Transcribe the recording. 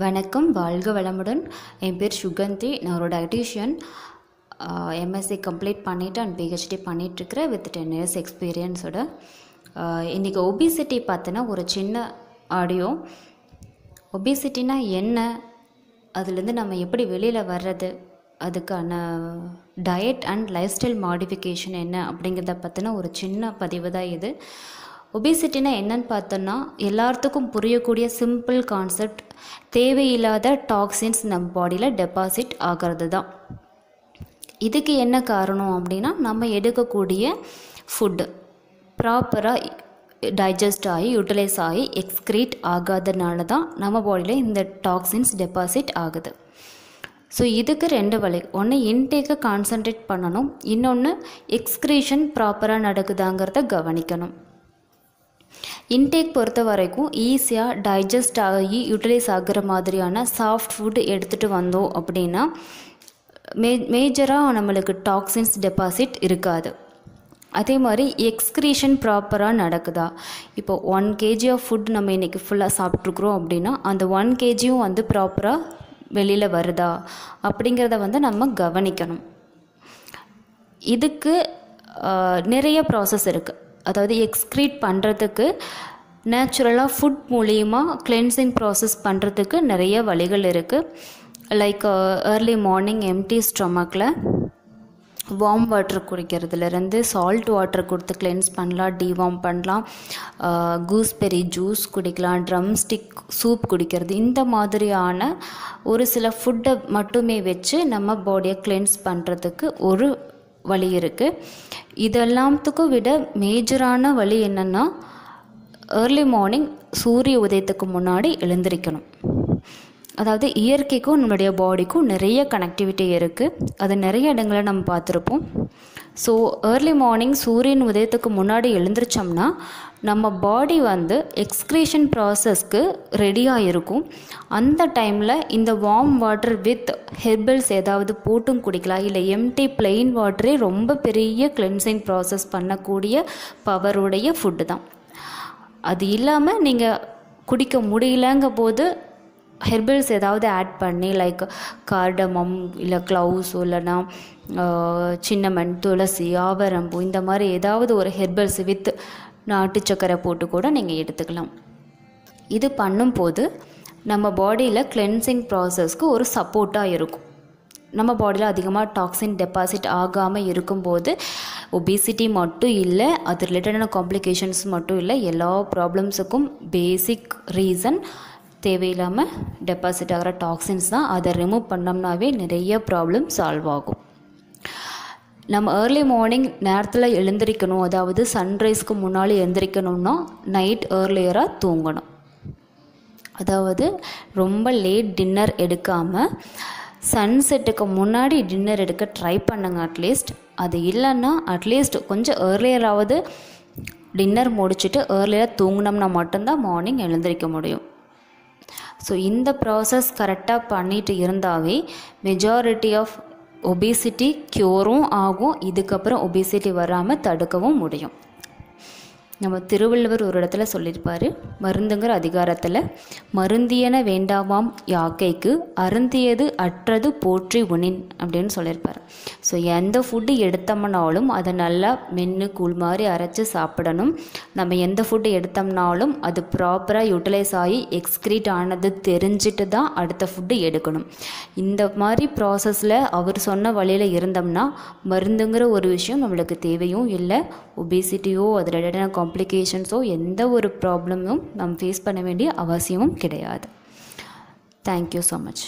வணக்கம், வாழ்க வளமுடன். என் பேர் சுகந்தி. நான் ஒரு டயட்டீஷியன். எம்எஸ்சி கம்ப்ளீட் பண்ணிவிட்டு அண்ட் பிஹெச்டி பண்ணிகிட்ருக்கிறேன் வித் 10 years எக்ஸ்பீரியன்ஸோட. இன்றைக்கி ஒபிசிட்டி பார்த்தோன்னா ஒரு சின்ன ஆடியோ. ஒபிசிட்டினா என்ன, அதுலேருந்து நம்ம எப்படி வெளியில் வர்றது, அதுக்கான diet and life style modification என்ன அப்படிங்கிறத பற்றின ஒரு சின்ன பதிவு தான் இது. ஒபிசிட்டினா என்னன்னு பார்த்தோன்னா எல்லாத்துக்கும் புரியக்கூடிய சிம்பிள் கான்செப்ட், தேவையில்லாத டாக்ஸின்ஸ் நம்ம பாடியில் டெபாசிட் ஆகிறது தான். இதுக்கு என்ன காரணம் அப்படின்னா, நம்ம எடுக்கக்கூடிய ஃபுட்டு ப்ராப்பராக டைஜஸ்ட் ஆகி யூட்டிலைஸ் ஆகி எக்ஸ்க்ரீட் ஆகாதனால தான் நம்ம பாடியில் இந்த டாக்ஸின்ஸ் டெபாசிட் ஆகுது. ஸோ இதுக்கு 2 வழி. ஒன்று, இன்டேக்கை கான்சன்ட்ரேட் பண்ணணும். இன்னொன்று, எக்ஸ்க்ரீஷன் ப்ராப்பராக நடக்குதாங்கிறத கவனிக்கணும். இன்டேக் பொறுத்த வரைக்கும் ஈஸியாக டைஜஸ்ட் ஆகி யூட்டிலைஸ் ஆகிற மாதிரியான சாஃப்ட் ஃபுட் எடுத்துகிட்டு வந்தோம் அப்படின்னா மேஜராக நம்மளுக்கு டாக்ஸின்ஸ் டெபாசிட் இருக்காது. அதே மாதிரி எக்ஸ்க்ரீஷன் ப்ராப்பராக நடக்குதா. இப்போ 1 kg ஆஃப் ஃபுட் நம்ம இன்றைக்கி ஃபுல்லாக சாப்பிட்ருக்குறோம் அப்படின்னா அந்த 1 kgயும் ப்ராப்பராக வெளியில் வருதா அப்படிங்கிறத நம்ம கவனிக்கணும். இதுக்கு நிறைய ப்ராசஸ் இருக்குது. அதாவது எக்ஸ்க்ரீட் பண்ணுறதுக்கு நேச்சுரலாக ஃபுட் மூலியமாக கிளென்சிங் ப்ராசஸ் பண்ணுறதுக்கு நிறைய வழிகள் இருக்குது. லைக் ஏர்லி மார்னிங் எம்டி ஸ்டொமக்கில் வார்ம் வாட்டர் குடிக்கிறதுலேருந்து சால்ட் வாட்டர் கொடுத்து கிளென்ஸ் பண்ணலாம், டிவார்ம் பண்ணலாம், கூஸ்பெரி ஜூஸ் குடிக்கலாம், ட்ரம் ஸ்டிக் சூப் குடிக்கிறது, இந்த மாதிரியான ஒரு சில ஃபுட்டை மட்டுமே வச்சு நம்ம பாடியை கிளென்ஸ் பண்ணுறதுக்கு ஒரு வழி இருக்குது. இதெல்லாத்துக்கும் விட மேஜரான வழி என்னென்னா, ஏர்லி மார்னிங் சூரிய உதயத்துக்கு முன்னாடி எழுந்திரிக்கணும். அதாவது இயற்கைக்கும் நம்மளுடைய பாடிக்கும் நிறைய கனெக்டிவிட்டி இருக்குது. அது நிறைய இடங்களில் நம்ம பார்த்துருப்போம். ஸோ ஏர்லி மார்னிங் சூரியன் உதயத்துக்கு முன்னாடி எழுந்திரிச்சோம்னா நம்ம பாடி எக்ஸ்க்ரீஷன் ப்ராசஸ்க்கு ரெடியாக இருக்கும். அந்த டைமில் இந்த வார்ம் வாட்டர் வித் ஹெர்பல்ஸ் ஏதாவது போட்டும் குடிக்கலாம். இல்லை எம்டி பிளெயின் வாட்டரே ரொம்ப பெரிய கிளென்சிங் ப்ராசஸ் பண்ணக்கூடிய பவருடைய ஃபுட்டு தான். அது இல்லாமல் நீங்கள் குடிக்க முடியலங்க போது ஹெர்பல்ஸ் ஏதாவது ஆட் பண்ணி லைக் கார்டமம் இல்லை க்ளவுஸ் இல்லைன்னா சின்னமன், துளசி, ஆவரம்பூ, இந்த மாதிரி ஏதாவது ஒரு ஹெர்பல்ஸ் வித் நாட்டு சக்கரை போட்டு கூட நீங்கள் எடுத்துக்கலாம். இது பண்ணும்போது நம்ம பாடியில் கிளென்சிங் ப்ராசஸ்க்கு ஒரு சப்போர்ட்டாக இருக்கும். நம்ம பாடியில் அதிகமாக டாக்ஸின் டெபாசிட் ஆகாமல் இருக்கும்போது ஒபிசிட்டி மட்டும் இல்லை, அது ரிலேட்டடான காம்ப்ளிகேஷன்ஸ் மட்டும் இல்லை, எல்லா ப்ராப்ளம்ஸுக்கும் பேசிக் ரீசன் தேவையில்லாமல் டெபாசிட் ஆகிற டாக்ஸின்ஸ் தான். அதை ரிமூவ் பண்ணோம்னாவே நிறைய ப்ராப்ளம் சால்வ் ஆகும். நம்ம ஏர்லி மார்னிங் நேரத்தில் எழுந்திரிக்கணும். அதாவது சன்ரைஸ்க்கு முன்னாடி எழுந்திரிக்கணும்னா நைட் ஏர்லியராக தூங்கணும். அதாவது ரொம்ப லேட் டின்னர் எடுக்காமல் சன்செட்டுக்கு முன்னாடி டின்னர் எடுக்க ட்ரை பண்ணுங்க அட்லீஸ்ட். அது இல்லைன்னா அட்லீஸ்ட் கொஞ்சம் ஏர்லியராவது டின்னர் முடிச்சுட்டு ஏர்லியராக தூங்கினோம்னா மட்டும்தான் மார்னிங் எழுந்திரிக்க முடியும். ஸோ இந்த ப்ராசஸ் கரெக்டாக பண்ணிட்டு இருந்தாவே மெஜாரிட்டி ஆஃப் ஒபிசிட்டி க்யூரும் ஆகும். இதுக்கப்புறம் ஒபிசிட்டி வராமல் தடுக்கவும் முடியும். நம்ம திருவள்ளுவர் ஒரு இடத்துல சொல்லியிருப்பார், மருந்துங்கிற அதிகாரத்தில், மருந்தியன வேண்டாமாம் யாக்கைக்கு அருந்தியது அற்றது போற்றி உணின் அப்படின்னு சொல்லியிருப்பார். ஸோ எந்த ஃபுட்டு எடுத்தோம்னாலும் அதை நல்லா மென்று கூழ் மாதிரி அரைச்சி சாப்பிடணும். நம்ம எந்த ஃபுட்டு எடுத்தோம்னாலும் அது ப்ராப்பராக யூட்டிலைஸ் ஆகி எக்ஸ்க்ரீட் ஆனது தெரிஞ்சுட்டு தான் அடுத்த ஃபுட்டு எடுக்கணும். இந்த மாதிரி ப்ராசஸில் அவர் சொன்ன வழியில் இருந்தோம்னா மருந்துங்கிற ஒரு விஷயம் நம்மளுக்கு தேவையும் இல்லை. ஒபிசிட்டியோ அது ரிலேட்டடான காம்ப்ளிகேஷன்ஸோ எந்த ஒரு ப்ராப்ளமும் நம்ம ஃபேஸ் பண்ண வேண்டிய அவசியமும் கிடையாது. Thank you so much.